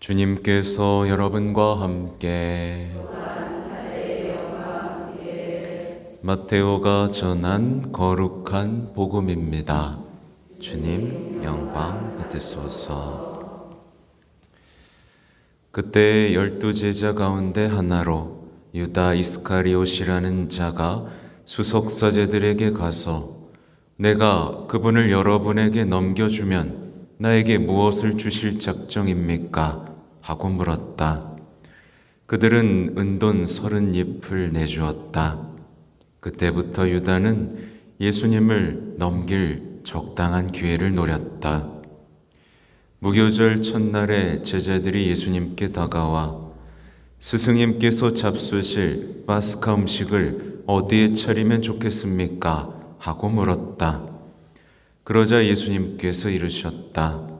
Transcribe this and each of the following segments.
주님께서 여러분과 함께 마테오가 전한 거룩한 복음입니다. 주님 영광 받으소서. 그때 12 제자 가운데 하나로 유다 이스카리옷이라는 자가 수석사제들에게 가서 내가 그분을 여러분에게 넘겨주면 나에게 무엇을 주실 작정입니까? 하고 물었다. 그들은 은돈 30잎을 내주었다. 그때부터 유다는 예수님을 넘길 적당한 기회를 노렸다. 무교절 첫날에 제자들이 예수님께 다가와 스승님께서 잡수실 파스카 음식을 어디에 차리면 좋겠습니까? 하고 물었다. 그러자 예수님께서 이르셨다.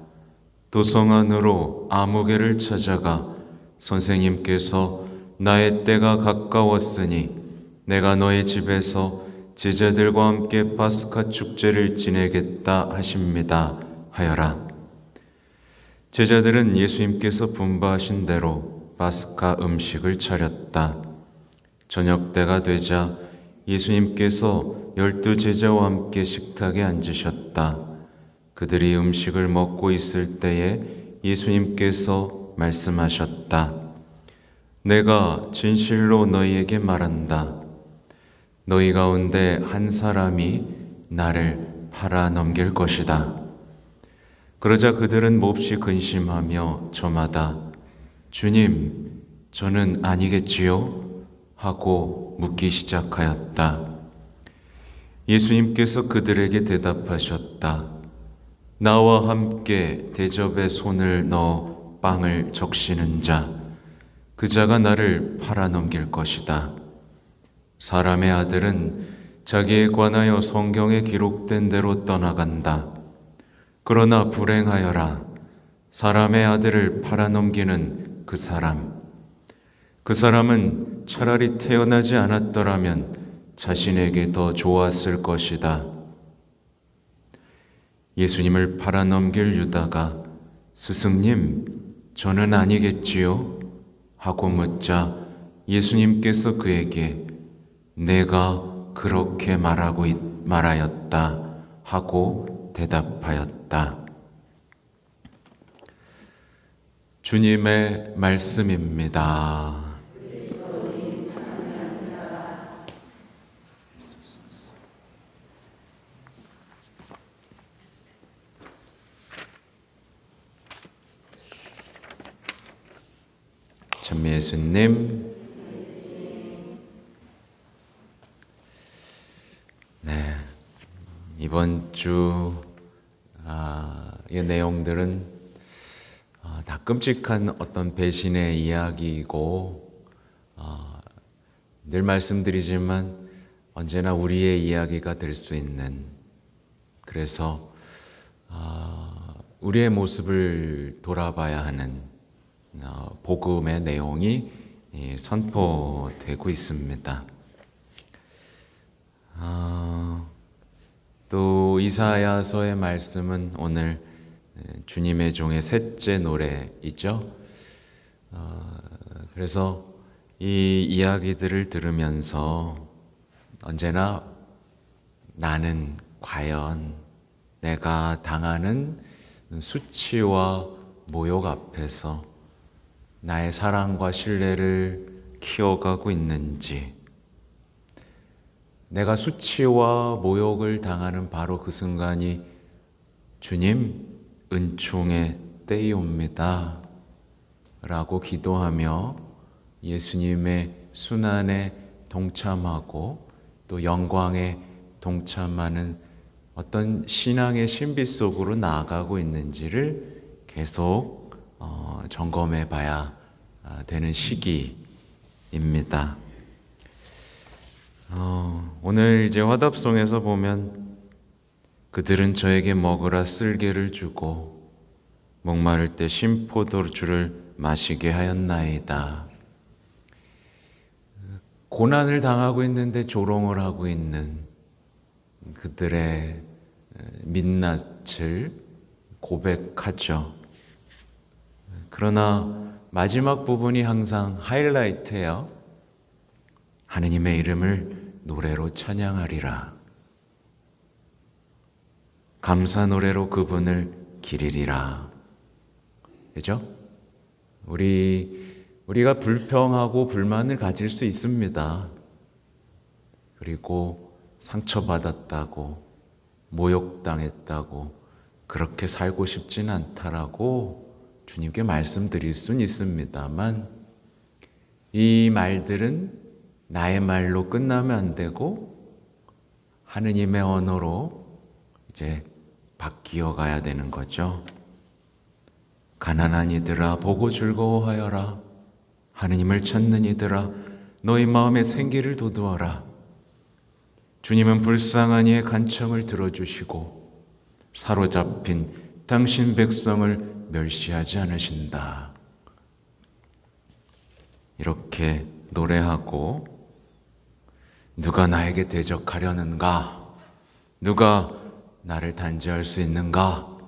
도성 안으로 아무개를 찾아가 선생님께서 나의 때가 가까웠으니 내가 너의 집에서 제자들과 함께 파스카 축제를 지내겠다 하십니다. 하여라. 제자들은 예수님께서 분부하신 대로 파스카 음식을 차렸다. 저녁 때가 되자 예수님께서 12 제자와 함께 식탁에 앉으셨다. 그들이 음식을 먹고 있을 때에 예수님께서 말씀하셨다. 내가 진실로 너희에게 말한다. 너희 가운데 한 사람이 나를 팔아 넘길 것이다. 그러자 그들은 몹시 근심하며 저마다 주님, 저는 아니겠지요? 하고 묻기 시작하였다. 예수님께서 그들에게 대답하셨다. 나와 함께 대접에 손을 넣어 빵을 적시는 자, 그 자가 나를 팔아 넘길 것이다. 사람의 아들은 자기에 관하여 성경에 기록된 대로 떠나간다. 그러나 불행하여라. 사람의 아들을 팔아 넘기는 그 사람은 차라리 태어나지 않았더라면 자신에게 더 좋았을 것이다. 예수님을 팔아 넘길 유다가 스승님, 저는 아니겠지요? 하고 묻자 예수님께서 그에게 내가 그렇게 말하였다 하고 대답하였다. 주님의 말씀입니다. 참 예수님, 네, 이번 주 이 내용들은 다 끔찍한 어떤 배신의 이야기이고 늘 말씀드리지만 언제나 우리의 이야기가 될 수 있는, 그래서 우리의 모습을 돌아봐야 하는 복음의 내용이 선포되고 있습니다. 또 이사야서의 말씀은 오늘 주님의 종의 셋째 노래이죠. 그래서 이 이야기들을 들으면서 언제나 나는 과연 내가 당하는 수치와 모욕 앞에서 나의 사랑과 신뢰를 키워가고 있는지, 내가 수치와 모욕을 당하는 바로 그 순간이 주님, 은총의 때이옵니다 라고 기도하며 예수님의 순환에 동참하고 또 영광에 동참하는 어떤 신앙의 신비 속으로 나아가고 있는지를 계속 점검해 봐야 되는 시기입니다. 오늘 이제 화답송에서 보면 그들은 저에게 먹으라 쓸개를 주고 목마를 때 신포도주를 마시게 하였나이다. 고난을 당하고 있는데 조롱을 하고 있는 그들의 민낯을 고백하죠. 그러나 마지막 부분이 항상 하이라이트예요. 하느님의 이름을 노래로 찬양하리라. 감사 노래로 그분을 기리리라. 그죠? 우리가 불평하고 불만을 가질 수 있습니다. 그리고 상처받았다고, 모욕당했다고, 그렇게 살고 싶진 않다라고 주님께 말씀드릴 수는 있습니다만, 이 말들은 나의 말로 끝나면 안 되고 하느님의 언어로 이제 바뀌어 가야 되는 거죠. 가난한 이들아 보고 즐거워하여라. 하느님을 찾는 이들아 너희 마음에 생기를 돋우어라. 주님은 불쌍한 이의 간청을 들어주시고 사로잡힌 당신 백성을 멸시하지 않으신다. 이렇게 노래하고, 누가 나에게 대적하려는가? 누가 나를 단죄할 수 있는가?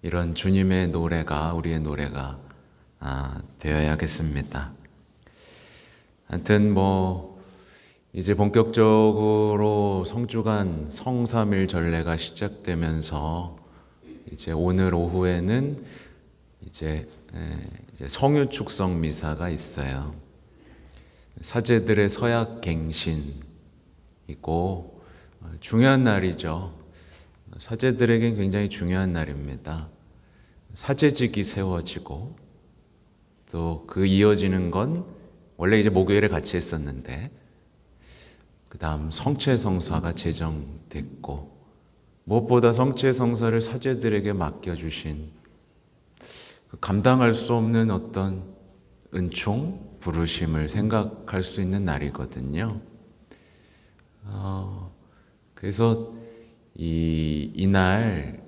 이런 주님의 노래가, 우리의 노래가 되어야겠습니다. 하여튼 이제 본격적으로 성주간 성삼일 전례가 시작되면서 이제 오늘 오후에는 이제 성유축성 미사가 있어요. 사제들의 서약 갱신이고 중요한 날이죠. 사제들에겐 굉장히 중요한 날입니다. 사제직이 세워지고 또 그 이어지는 건 원래 이제 목요일에 같이 했었는데 그 다음 성체성사가 제정됐고, 무엇보다 성체성사를 사제들에게 맡겨주신 감당할 수 없는 어떤 은총, 부르심을 생각할 수 있는 날이거든요. 그래서 이날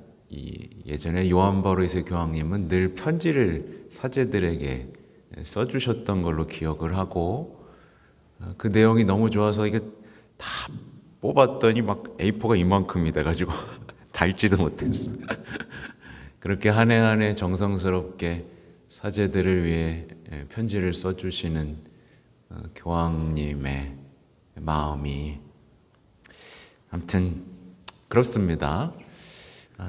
예전에 요한 바로 2세 교황님은 늘 편지를 사제들에게 써주셨던 걸로 기억을 하고, 그 내용이 너무 좋아서 이게 다 뽑았더니 막 A4가 이만큼이 돼가지고 다 읽지도 못했어요. 그렇게 한 해 한 해 정성스럽게 사제들을 위해 편지를 써주시는 교황님의 마음이, 아무튼 그렇습니다.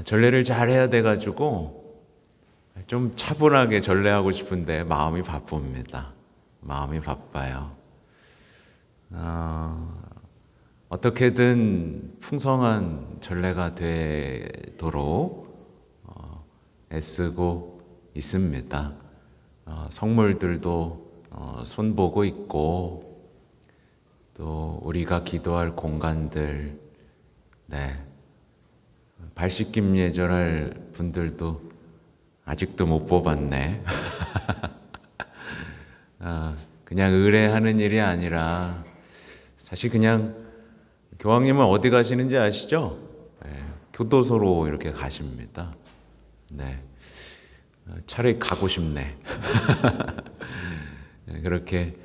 전례를 잘 해야 돼가지고 좀 차분하게 전례하고 싶은데 마음이 바쁩니다. 마음이 바빠요. 어떻게든 풍성한 전례가 되도록 애쓰고 있습니다. 성물들도 손보고 있고, 또 우리가 기도할 공간들, 발씻김 예절할 분들도 아직도 못 뽑았네. 그냥 의뢰하는 일이 아니라, 사실 그냥 교황님은 어디 가시는지 아시죠? 교도소로 이렇게 가십니다. 차라리 가고 싶네. 그렇게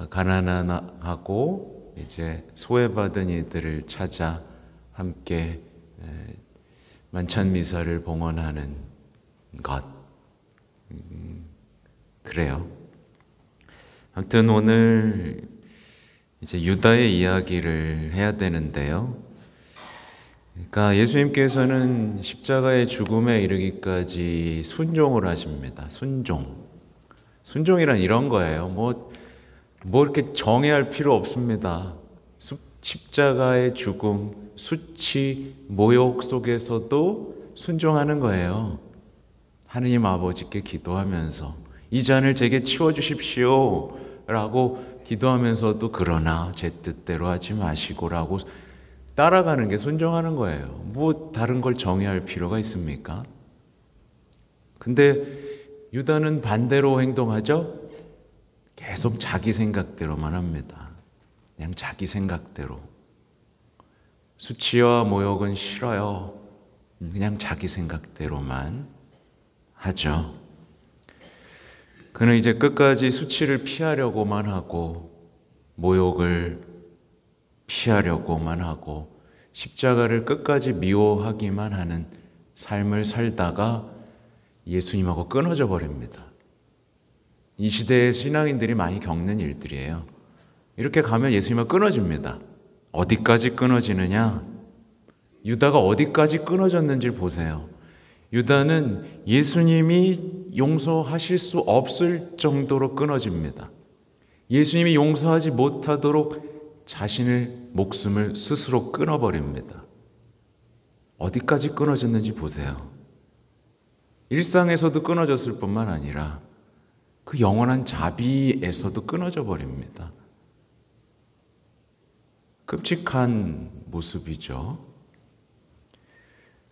가난하고 이제 소외받은 이들을 찾아 함께 만찬 미사를 봉헌하는 것, 그래요. 아무튼 오늘 이제 유다의 이야기를 해야 되는데요. 그러니까 예수님께서는 십자가의 죽음에 이르기까지 순종을 하십니다. 순종이란 이런 거예요. 뭐 이렇게 정의할 필요 없습니다. 십자가의 죽음, 수치, 모욕 속에서도 순종하는 거예요. 하느님 아버지께 기도하면서 이 잔을 제게 치워주십시오 라고 기도하면서도, 그러나 제 뜻대로 하지 마시고 라고 따라가는 게 순종하는 거예요. 뭐 다른 걸 정의할 필요가 있습니까? 근데 유다는 반대로 행동하죠. 계속 자기 생각대로만 합니다. 그냥 자기 생각대로. 수치와 모욕은 싫어요. 그냥 자기 생각대로만 하죠. 그는 이제 끝까지 수치를 피하려고만 하고, 모욕을 피하려고만 하고, 십자가를 끝까지 미워하기만 하는 삶을 살다가 예수님하고 끊어져 버립니다. 이 시대의 신앙인들이 많이 겪는 일들이에요. 이렇게 가면 예수님과 끊어집니다. 어디까지 끊어지느냐? 유다가 어디까지 끊어졌는지를 보세요. 유다는 예수님이 용서하실 수 없을 정도로 끊어집니다. 예수님이 용서하지 못하도록 자신의 목숨을 스스로 끊어버립니다. 어디까지 끊어졌는지 보세요. 일상에서도 끊어졌을 뿐만 아니라 그 영원한 자비에서도 끊어져 버립니다. 끔찍한 모습이죠.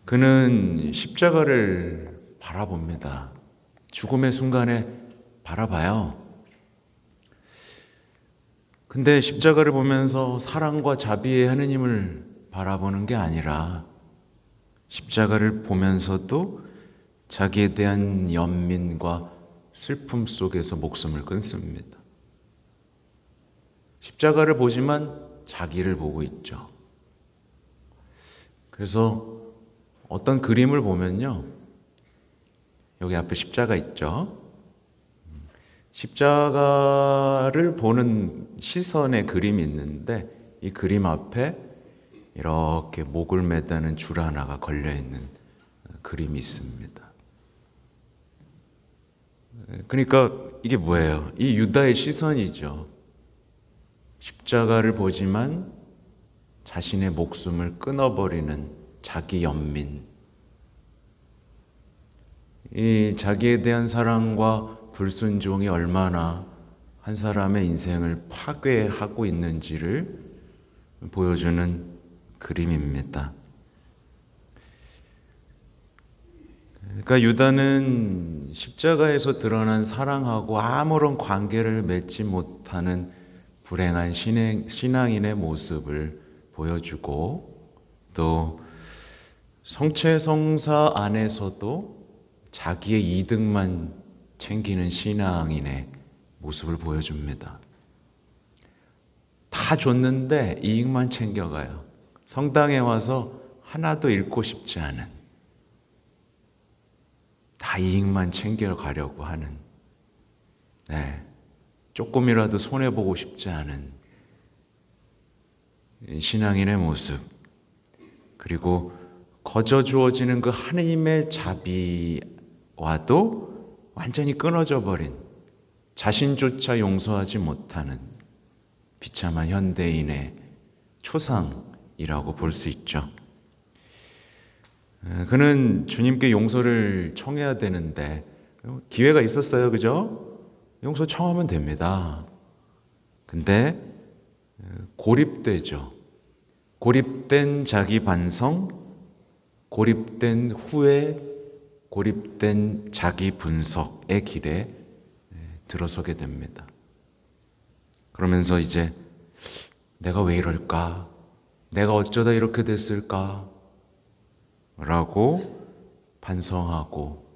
그는 십자가를 바라봅니다. 죽음의 순간에 바라봐요. 근데 십자가를 보면서 사랑과 자비의 하느님을 바라보는 게 아니라 십자가를 보면서도 자기에 대한 연민과 슬픔 속에서 목숨을 끊습니다. 십자가를 보지만 자기를 보고 있죠. 그래서 어떤 그림을 보면요, 여기 앞에 십자가 있죠. 십자가를 보는 시선의 그림이 있는데 이 그림 앞에 이렇게 목을 매다는 줄 하나가 걸려있는 그림이 있습니다. 그러니까 이게 뭐예요? 이 유다의 시선이죠. 십자가를 보지만 자신의 목숨을 끊어버리는 자기 연민. 이 자기에 대한 사랑과 불순종이 얼마나 한 사람의 인생을 파괴하고 있는지를 보여주는 그림입니다. 그러니까 유다는 십자가에서 드러난 사랑하고 아무런 관계를 맺지 못하는 불행한 신앙인의 모습을 보여주고, 또 성체성사 안에서도 자기의 이득만 챙기는 신앙인의 모습을 보여줍니다. 다 줬는데 이익만 챙겨가요. 성당에 와서 하나도 잃고 싶지 않은, 다 이익만 챙겨가려고 하는, 조금이라도 손해보고 싶지 않은 신앙인의 모습, 그리고 거저 주어지는 그 하느님의 자비와도 완전히 끊어져 버린, 자신조차 용서하지 못하는 비참한 현대인의 초상이라고 볼 수 있죠. 그는 주님께 용서를 청해야 되는데 기회가 있었어요, 그죠? 용서 청하면 됩니다. 근데 고립되죠. 고립된 자기 반성, 고립된 후회, 고립된 자기 분석의 길에 들어서게 됩니다. 그러면서 이제 내가 왜 이럴까? 내가 어쩌다 이렇게 됐을까? 라고 반성하고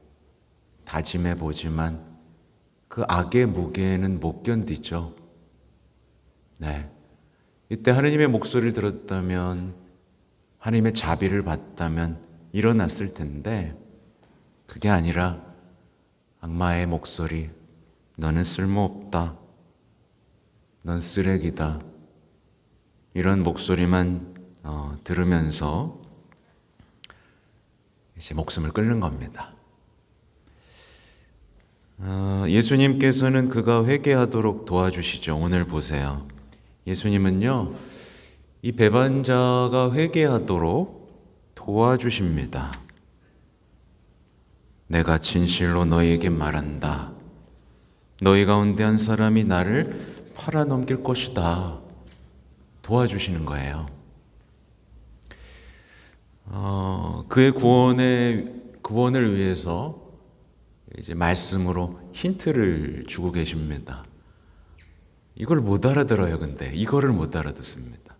다짐해 보지만 그 악의 무게는 못 견디죠. 이때 하느님의 목소리를 들었다면, 하느님의 자비를 받다면 일어났을 텐데, 그게 아니라 악마의 목소리, 너는 쓸모없다, 넌 쓰레기다, 이런 목소리만 들으면서 이제 목숨을 끊는 겁니다. 예수님께서는 그가 회개하도록 도와주시죠. 오늘 보세요. 예수님은요, 이 배반자가 회개하도록 도와주십니다. 내가 진실로 너희에게 말한다. 너희 가운데 한 사람이 나를 팔아넘길 것이다. 도와주시는 거예요. 그의 구원을 위해서 이제 말씀으로 힌트를 주고 계십니다. 이걸 못 알아들어요. 근데 이거를 못 알아듣습니다.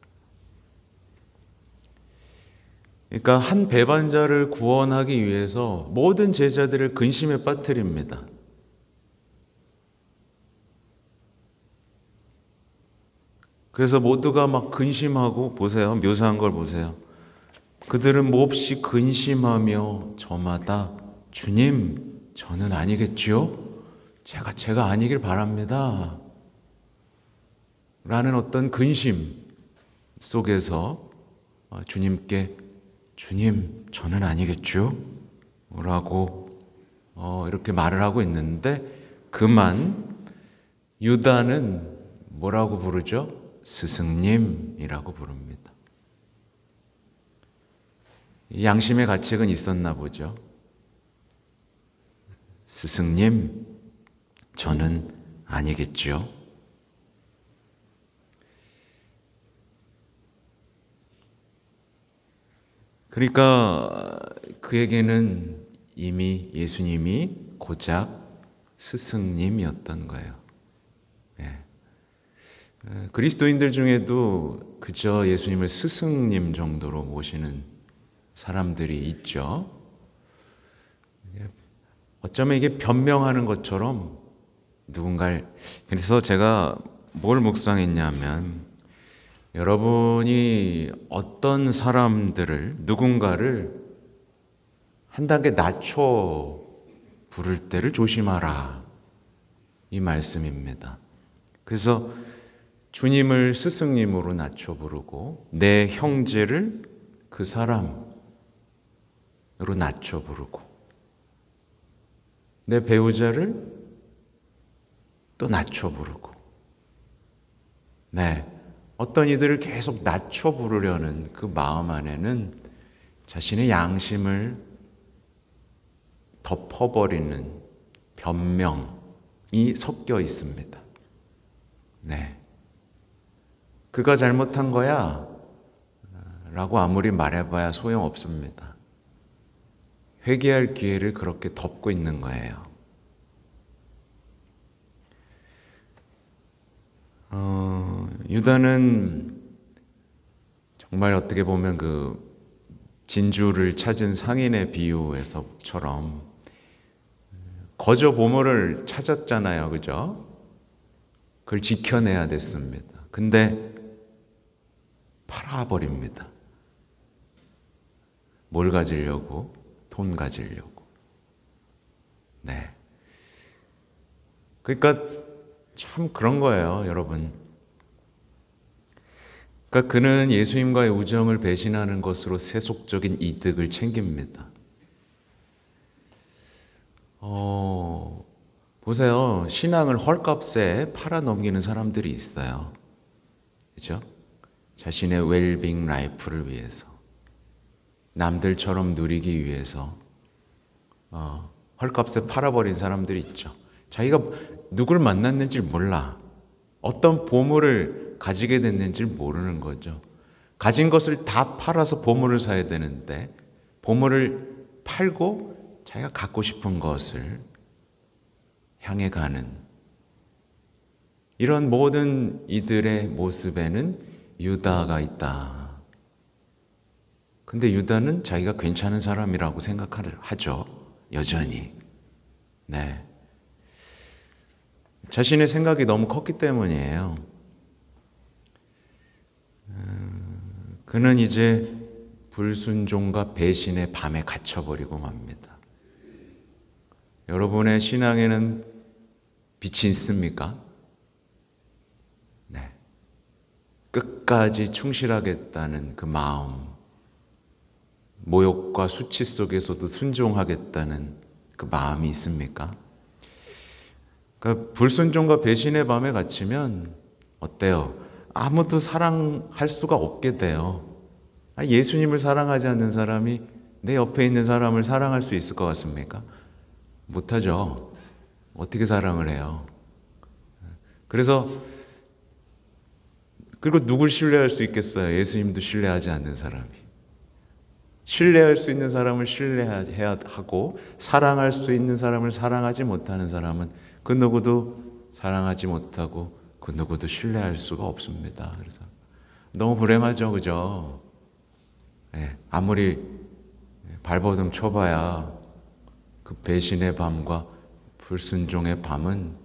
그러니까 한 배반자를 구원하기 위해서 모든 제자들을 근심에 빠뜨립니다. 그래서 모두가 막 근심하고, 보세요. 묘사한 걸 보세요. 그들은 몹시 근심하며 저마다 주님, 저는 아니겠지요? 제가 아니길 바랍니다. 라는 어떤 근심 속에서 주님께 주님, 저는 아니겠죠? 라고 이렇게 말을 하고 있는데 그만 유다는 뭐라고 부르죠? 스승님이라고 부릅니다. 양심의 가책은 있었나 보죠. 스승님, 저는 아니겠죠? 그러니까 그에게는 이미 예수님이 고작 스승님이었던 거예요. 예. 그리스도인들 중에도 그저 예수님을 스승님 정도로 모시는 사람들이 있죠. 어쩌면 이게 변명하는 것처럼 누군가를, 그래서 제가 뭘 묵상했냐면 여러분이 어떤 사람들을, 누군가를 한 단계 낮춰 부를 때를 조심하라, 이 말씀입니다. 그래서 주님을 스승님으로 낮춰 부르고 내 형제를 그 사람으로 낮춰 부르고 내 배우자를 또 낮춰 부르고, 네, 어떤 이들을 계속 낮춰 부르려는 그 마음 안에는 자신의 양심을 덮어버리는 변명이 섞여 있습니다. 네. 그가 잘못한 거야 라고 아무리 말해봐야 소용없습니다. 회개할 기회를 그렇게 덮고 있는 거예요. 유다는 정말 어떻게 보면 그 진주를 찾은 상인의 비유에서처럼 거저 보물을 찾았잖아요. 그죠? 그걸 지켜내야 됐습니다. 근데 팔아버립니다. 뭘 가지려고? 돈 가지려고. 네. 그러니까 참 그런 거예요, 여러분. 그러니까 그는 예수님과의 우정을 배신하는 것으로 세속적인 이득을 챙깁니다. 보세요. 신앙을 헐값에 팔아넘기는 사람들이 있어요. 그렇죠? 자신의 웰빙 라이프를 위해서, 남들처럼 누리기 위해서 헐값에 팔아버린 사람들이 있죠. 자기가 누굴 만났는지 몰라. 어떤 보물을 가지게 됐는지 모르는 거죠. 가진 것을 다 팔아서 보물을 사야 되는데 보물을 팔고 자기가 갖고 싶은 것을 향해 가는, 이런 모든 이들의 모습에는 유다가 있다. 근데 유다는 자기가 괜찮은 사람이라고 생각하죠. 여전히. 네. 자신의 생각이 너무 컸기 때문이에요. 그는 이제 불순종과 배신의 밤에 갇혀버리고 맙니다. 여러분의 신앙에는 빛이 있습니까? 네. 끝까지 충실하겠다는 그 마음, 모욕과 수치 속에서도 순종하겠다는 그 마음이 있습니까? 그러니까 불순종과 배신의 밤에 갇히면 어때요? 아무도 사랑할 수가 없게 돼요. 예수님을 사랑하지 않는 사람이 내 옆에 있는 사람을 사랑할 수 있을 것 같습니까? 못하죠. 어떻게 사랑을 해요? 그래서 그리고 누굴 신뢰할 수 있겠어요? 예수님도 신뢰하지 않는 사람이. 신뢰할 수 있는 사람을 신뢰해야 하고 사랑할 수 있는 사람을 사랑하지 못하는 사람은 그 누구도 사랑하지 못하고 그 누구도 신뢰할 수가 없습니다. 그래서 너무 불행하죠, 그죠? 네, 아무리 발버둥 쳐봐야 그 배신의 밤과 불순종의 밤은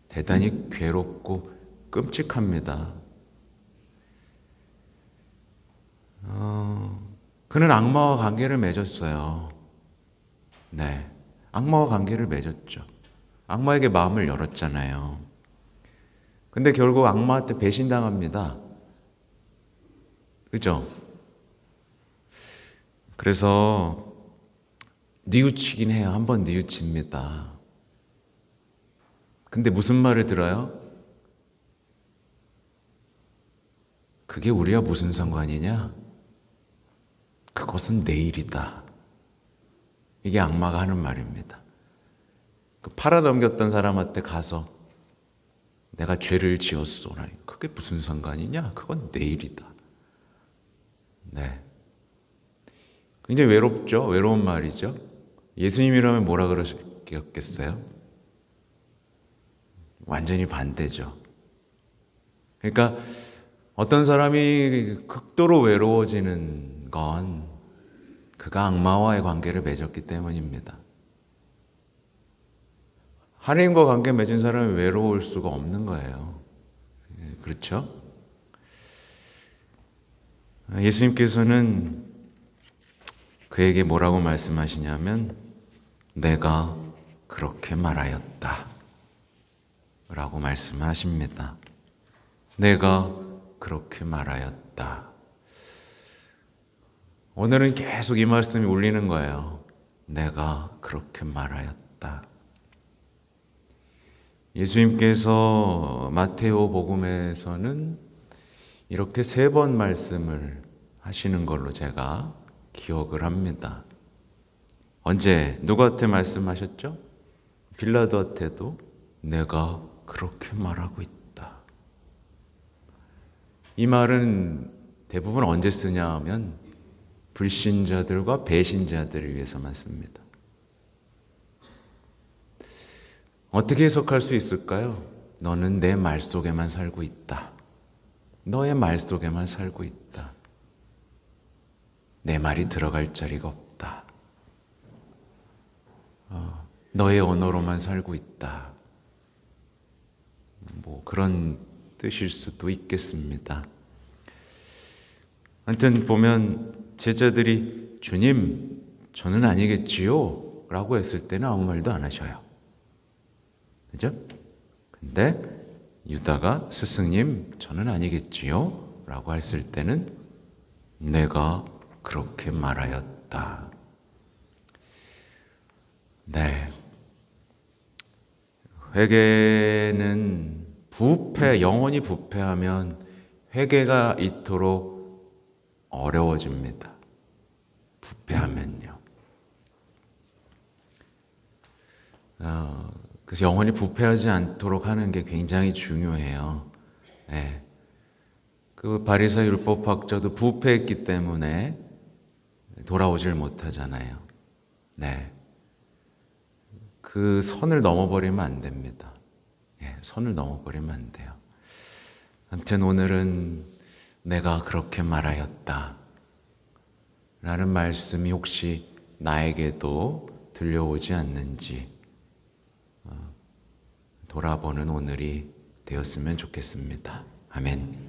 대단히 괴롭고 끔찍합니다. 그는 악마와 관계를 맺었어요. 네, 악마와 관계를 맺었죠. 악마에게 마음을 열었잖아요. 근데 결국 악마한테 배신당합니다. 그죠? 그래서 뉘우치긴 해요. 한번 뉘우칩니다. 근데 무슨 말을 들어요? 그게 우리와 무슨 상관이냐? 그것은 내 일이다. 이게 악마가 하는 말입니다. 그 팔아넘겼던 사람한테 가서 내가 죄를 지었소. 그게 무슨 상관이냐? 그건 내 일이다. 네. 굉장히 외롭죠? 외로운 말이죠? 예수님이라면 뭐라 그러셨겠어요? 완전히 반대죠. 그러니까 어떤 사람이 극도로 외로워지는 건 그가 악마와의 관계를 맺었기 때문입니다. 하나님과 관계 맺은 사람이 외로울 수가 없는 거예요. 그렇죠? 예수님께서는 그에게 뭐라고 말씀하시냐면 내가 그렇게 말하였다 라고 말씀하십니다. 내가 그렇게 말하였다. 오늘은 계속 이 말씀이 울리는 거예요. 내가 그렇게 말하였다. 예수님께서 마테오 복음에서는 이렇게 3번 말씀을 하시는 걸로 제가 기억을 합니다. 언제 누구한테 말씀하셨죠? 빌라도한테도 내가 그렇게 말하고 있다. 이 말은 대부분 언제 쓰냐 하면 불신자들과 배신자들을 위해서만 씁니다. 어떻게 해석할 수 있을까요? 너는 내 말 속에만 살고 있다. 너의 말 속에만 살고 있다. 내 말이 들어갈 자리가 없다. 너의 언어로만 살고 있다. 뭐 그런 뜻일 수도 있겠습니다. 아무튼 보면 제자들이 주님, 저는 아니겠지요? 라고 했을 때는 아무 말도 안 하셔요. 그죠? 근데 유다가 스승님, 저는 아니겠지요? 라고 했을 때는 내가 그렇게 말하였다. 네. 회개는 영혼이 부패하면 회개가 이토록 어려워집니다. 부패하면요. 그래서 영혼이 부패하지 않도록 하는 게 굉장히 중요해요. 네. 그 바리새인 율법학자도 부패했기 때문에 돌아오질 못하잖아요. 네. 그 선을 넘어버리면 안 됩니다. 예, 선을 넘어버리면 안 돼요. 아무튼 오늘은 내가 그렇게 말하였다 라는 말씀이 혹시 나에게도 들려오지 않는지 돌아보는 오늘이 되었으면 좋겠습니다. 아멘.